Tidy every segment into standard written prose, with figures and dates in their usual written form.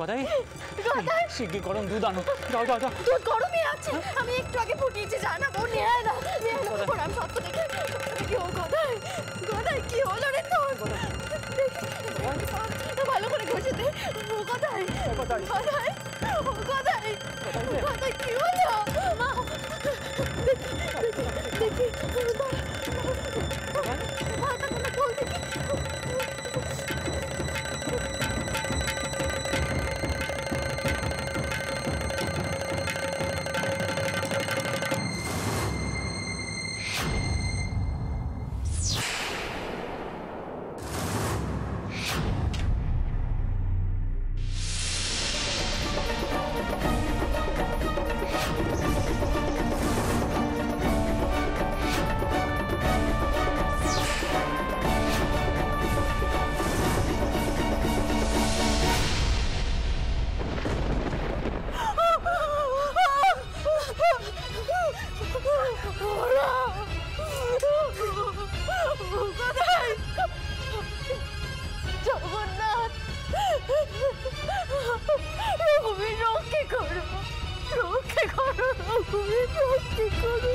গদাই শিগগির গরম দুধ আনো। যাও যাও যাও। দুধ গরমই আছে, আমি একটু আগে ফুটিয়েছি। জানা বোন নিয়ে আয় না, আমি সব তো দেখে কি ও গদাই গদাই কি হলো রে তোর? ভালো করে ঘষে দে। ও গদাই গদাই গদাই ও গদাই গদাই কি হলো? দেখি মাথা কোনো বল দেখি। জগন্নাথ, রঘুবীর রক্ষে করো, রক্ষে করো, রঘুবীর রক্ষে করো।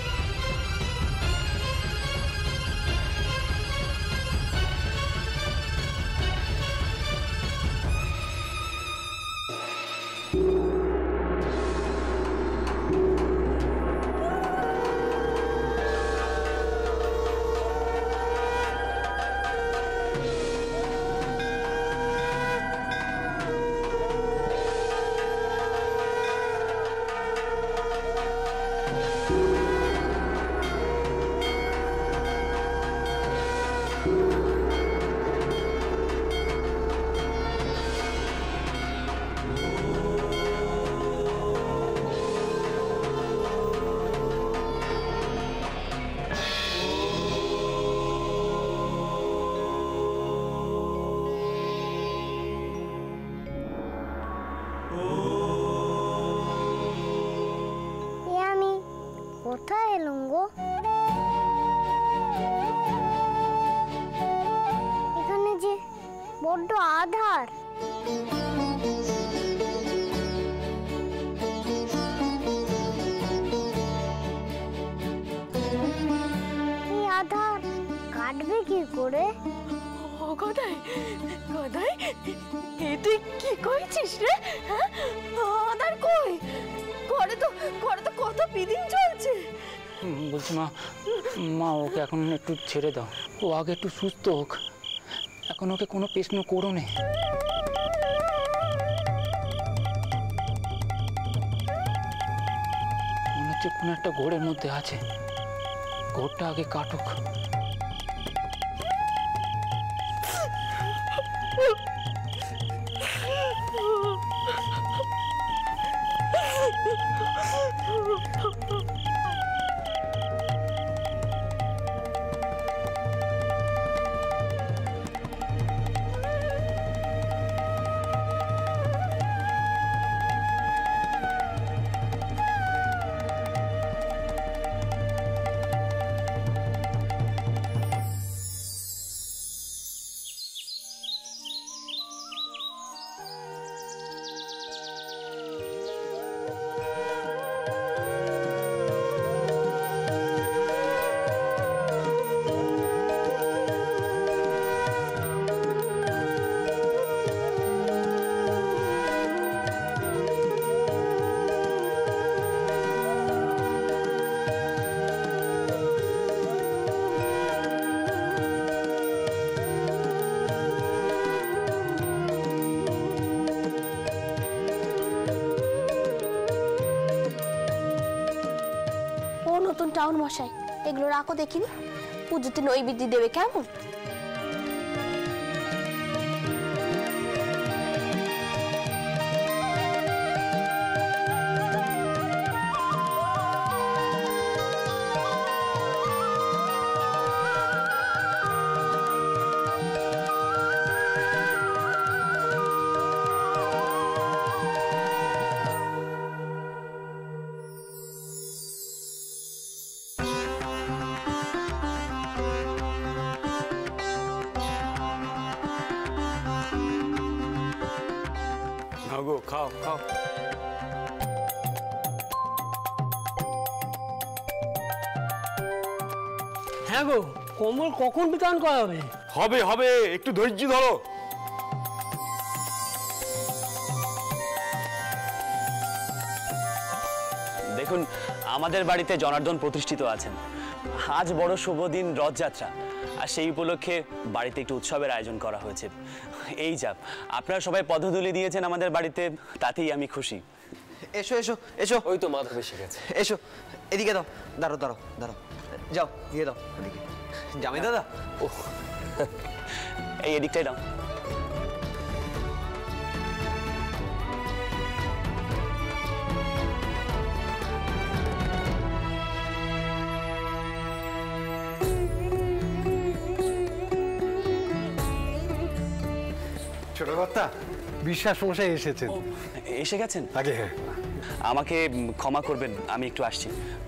কোথায় এলুম গো? এখানে যে বড্ড আধার। এই আধার কাটবে কি করে? ও গদাই গদাই, এ তুই কি কইছিস রে? হ্যাঁ, আধার কই? ঘরে তো কত বিদিন চলছে। বলছি মা, মা ওকে এখন একটু ছেড়ে দাও, ও আগে একটু সুস্থ হোক, এখন ওকে কোনো প্রশ্ন করো না। মনে হচ্ছে কোনো একটা ঘোরের মধ্যে আছে, ঘোরটা আগে কাটুক। নতুন টাউন মশাই, এগুলো রাখো দেখিনি, পুজোতে নৈবেদ্য দেবে কেমন? খাও খাও। হ্যাঁ গো, কম্বল কখন বিতরণ করা হবে? হবে হবে, একটু ধৈর্য ধরো। দেখুন, আমাদের বাড়িতে জনার্দন প্রতিষ্ঠিত আছেন। আজ বড় শুভ দিন, রথযাত্রা, আর সেই উপলক্ষে বাড়িতে একটু উৎসবের আয়োজন করা হয়েছে। এই যা আপনারা সবাই পদধূলি দিয়েছেন আমাদের বাড়িতে, তাতেই আমি খুশি। এসো এসো এসো, ওই তো মাধব এসে গেছে। এসো এদিকে দাও, দাঁড়ো দাঁড়ো দাঁড়ো, যাও দিয়ে দাও এদিকে। জামাই দাদা, ও এই এদিকটাই দাও। ছোট কর্তা, বিশ্বাস মশাই এসেছেন। এসে গেছেন? আগে হ্যাঁ, আমাকে ক্ষমা করবেন, আমি একটু আসছি।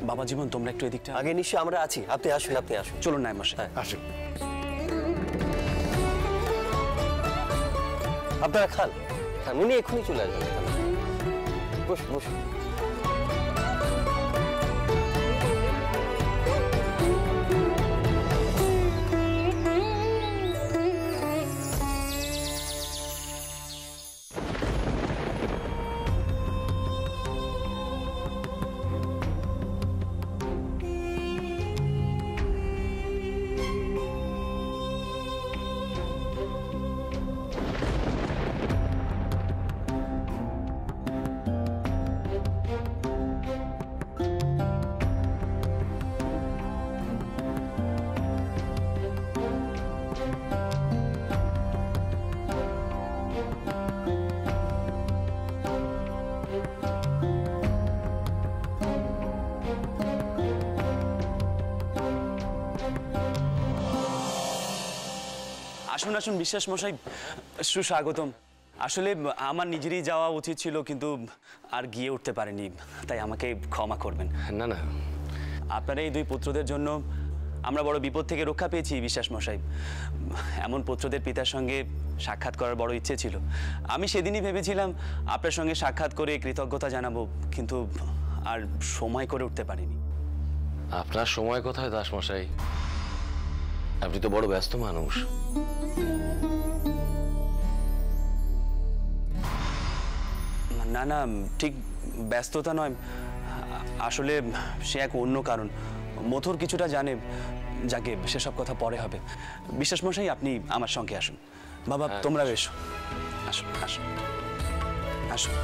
বাবা জীবন, তোমরা একটু এদিকটা। আগে নিশ্চয় আমরা আছি, আপনি আসুন আপনি আসুন। চলুন না মশাই। আসুন। আপনারা খান খান, উনি এক্ষুনি চলে আসবেন। বসুন বসুন। আসুন আসুন বিশ্বাস মশাই, সুস্বাগতম। আসলে আমার নিজেরই যাওয়া উচিত ছিল, কিন্তু আর গিয়ে উঠতে পারিনি, তাই আমাকে ক্ষমা করবেন। না না, আপনার এই দুই পুত্রদের জন্য আমরা বড় বিপদ থেকে রক্ষা পেয়েছি বিশ্বাস মশাই। এমন পুত্রদের পিতার সঙ্গে সাক্ষাৎ করার বড় ইচ্ছে ছিল। আমি সেদিনই ভেবেছিলাম আপনার সঙ্গে সাক্ষাৎ করে কৃতজ্ঞতা জানাবো, কিন্তু আর সময় করে উঠতে পারিনি। আপনার সময় কোথায় দাসমশাই? আপনি তো বড় ব্যস্ত মানুষ। না না, ঠিক ব্যস্ততা নয়, আসলে সে এক অন্য কারণ। মথুর কিছুটা জানে, যাকে সেসব কথা পরে হবে। বিশ্বাস মশাই, আপনি আমার সঙ্গে আসুন। বাবা তোমরা এসো, আসুন আসুন আসুন।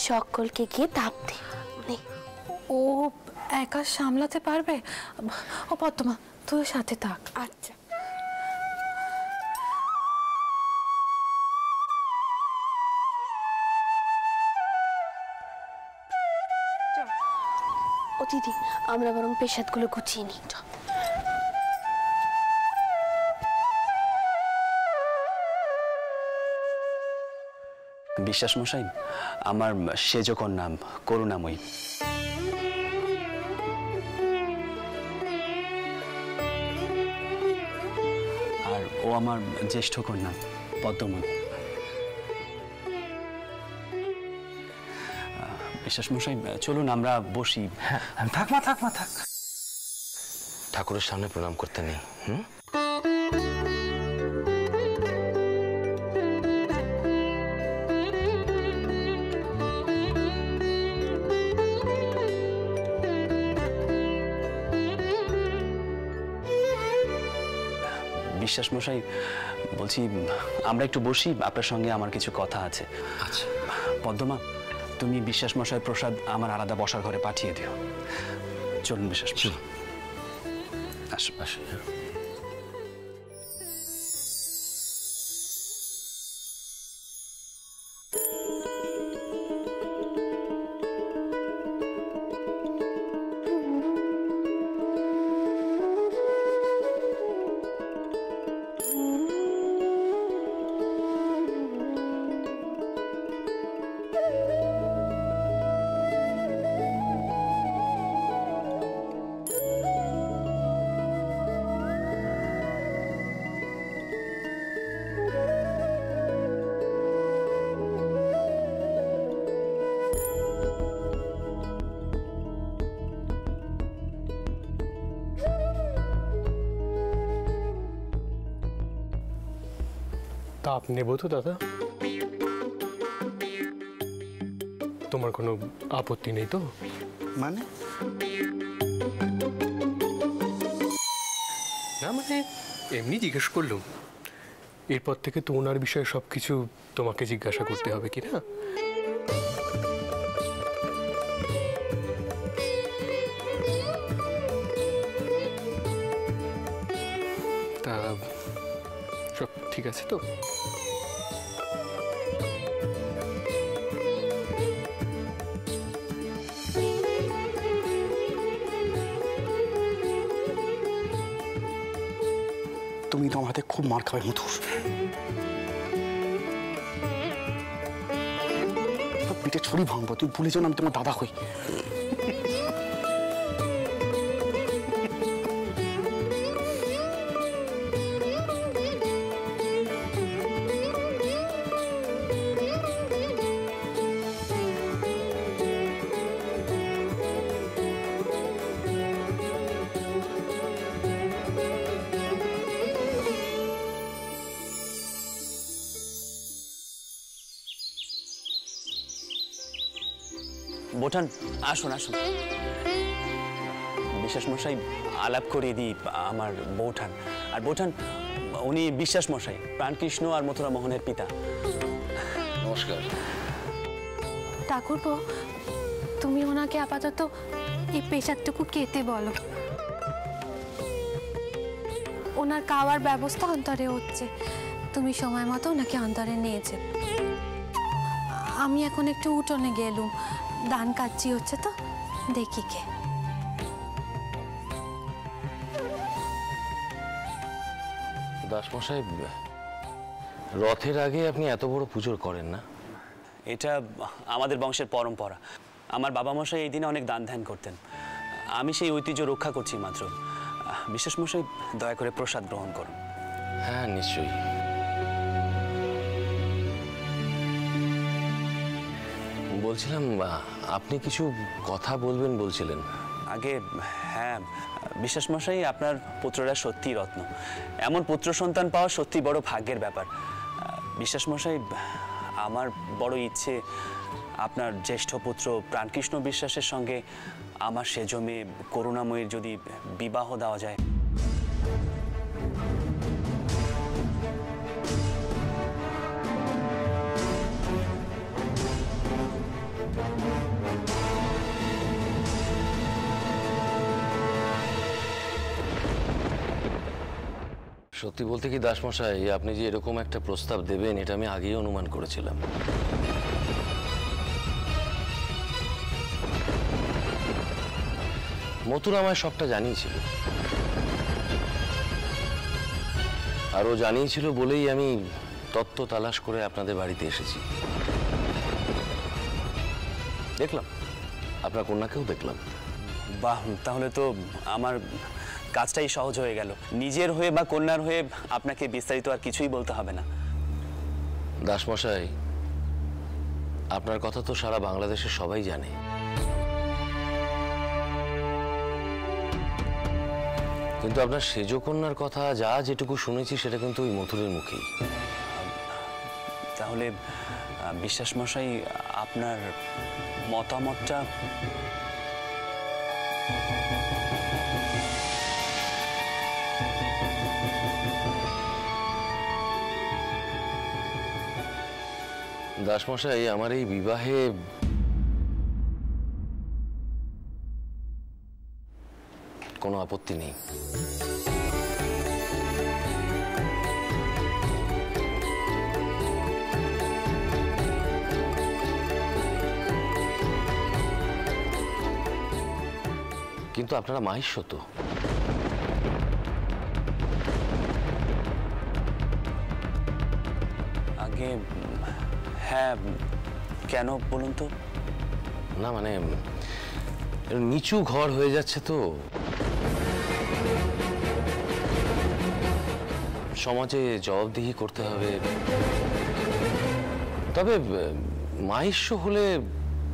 সকলকে গিয়ে তাপ দে। ও একা সামলাতে পারবে? ও পদ্মা, তুই সাথে থাক। আচ্ছা। ও দিদি, আমরা বরং পেশাদগুলো গুছিয়ে নিই। বিশ্বাস মশাই, আমার সেজকর নাম করুণাময়ী। আর ও আমার জ্যেষ্ঠ কন্যা পদ্মমণি। বিশ্বাস মশাই, চলুন আমরা বসি। থাক মা, থাক মা, থাক। ঠাকুরের সামনে প্রণাম করতে নেই? বিশ্বাস মশাই, বলছি আমরা একটু বসি, আপনার সঙ্গে আমার কিছু কথা আছে। আচ্ছা। পদ্মমা, তুমি বিশ্বাস মশাই প্রসাদ আমার আলাদা বসার ঘরে পাঠিয়ে দিও। চলুন বিশ্বাস মশাই, আসুন আসুন। তাপ নেব তো দাদা? তোমার কোনো আপত্তি নেই তো? মানে না, মানে এমনি জিজ্ঞেস করলুম। এরপর থেকে তো ওনার বিষয়ে সবকিছু তোমাকে জিজ্ঞাসা করতে হবে কি না? তা সব ঠিক আছে তো? তুমি তো আমার হাতে খুব মার খাবে মধুর। পিঠে ছড়ি ভাঙবো, তুই ভুলে যাও না আমি তোমার দাদা হই। বোঠান, আসুন আসুন। বিশ্বাস মশাই, আলাপ করিয়ে দিই আমার বৌঠান। আর বৌঠান, উনি বিশ্বাস মশাই, প্রাণকৃষ্ণ আর মথুরা মোহনের পিতা। নমস্কার। ঠাকুরপো, তুমি ওনাকে আপাতত এই পেশারটুকু কেটে বলো। ওনার খাওয়ার ব্যবস্থা অন্তরে হচ্ছে, তুমি সময় মতো ওনাকে অন্তরে নিয়ে যাবে। আমি এখন একটু উঠোনে গেলুম, ধান কাচ্চি হচ্ছে তো, দেখি কে। দাসমশাই, রথের আগে আপনি এত বড় পুজো করেন না? এটা আমাদের বংশের পরম্পরা। আমার বাবা মশাই এই দিনে অনেক দান ধ্যান করতেন, আমি সেই ঐতিহ্য রক্ষা করছি মাত্র। বিশ্বাস মশাই, দয়া করে প্রসাদ গ্রহণ করুন। হ্যাঁ, নিশ্চয়ই। বলছিলাম, আপনি কিছু কথা বলবেন বলছিলেন। আগে হ্যাঁ, বিশ্বাস মশাই, আপনার পুত্ররা সত্যি রত্ন। এমন পুত্র সন্তান পাওয়া সত্যি বড় ভাগ্যের ব্যাপার। বিশ্বাস মশাই, আমার বড় ইচ্ছে আপনার জ্যেষ্ঠ পুত্র প্রাণকৃষ্ণ বিশ্বাসের সঙ্গে আমার সেজো মেয়ে করুণাময়ীর যদি বিবাহ দেওয়া যায়। সত্যি বলতে কি দাসমশাই, আপনি যে এরকম একটা প্রস্তাব দেবেন এটা আমি আগেই অনুমান করেছিলাম। মথুর আমায় সবটা জানিয়েছিল, আর ও জানিয়েছিল বলেই আমি তত্ত্ব তালাশ করে আপনাদের বাড়িতে এসেছি। দেখলাম আপনার কন্যাকেও দেখলাম। বাহ, তাহলে তো আমার কাজটাই সহজ হয়ে গেল। নিজের হয়ে বা কন্যার হয়ে আপনাকে বিস্তারিত আর কিছুই বলতে হবে না। দাসমশাই, আপনার কথা তো সারা বাংলাদেশের সবাই জানে। কিন্তু আপনার সেজ কন্যার কথা যা যেটুকু শুনেছি সেটা কিন্তু ওই মথুরের মুখেই। তাহলে বিশ্বাস মশাই, আপনার মতামতটা দাসমশাই, আমার এই বিবাহে কোনো আপত্তি নেই। কিন্তু আপনারা মাহিষ্য তো। আগে হ্যাঁ, কেন বলুন তো? না মানে নিচু ঘর হয়ে যাচ্ছে তো, সমাজে জবাবদিহি করতে হবে। তবে মাহিষ্য হলে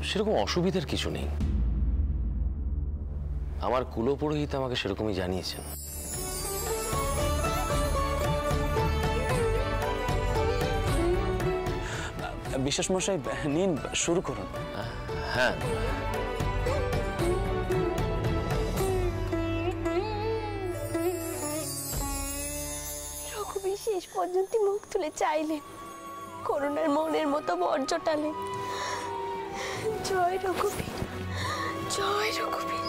সেরকম অসুবিধার কিছু নেই। আমার কুলপুরোহিত আমাকে সেরকমই জানিয়েছেন। বিশ্বাস মশাই, নিন, শুরু করুন। হ্যাঁ, রঘুবীর শেষ পর্যন্ত মুখ তুলে চাইলেন, করুণার মনের মতো বর জোটালেন। জয় রঘুবীর, জয় রঘুবীর।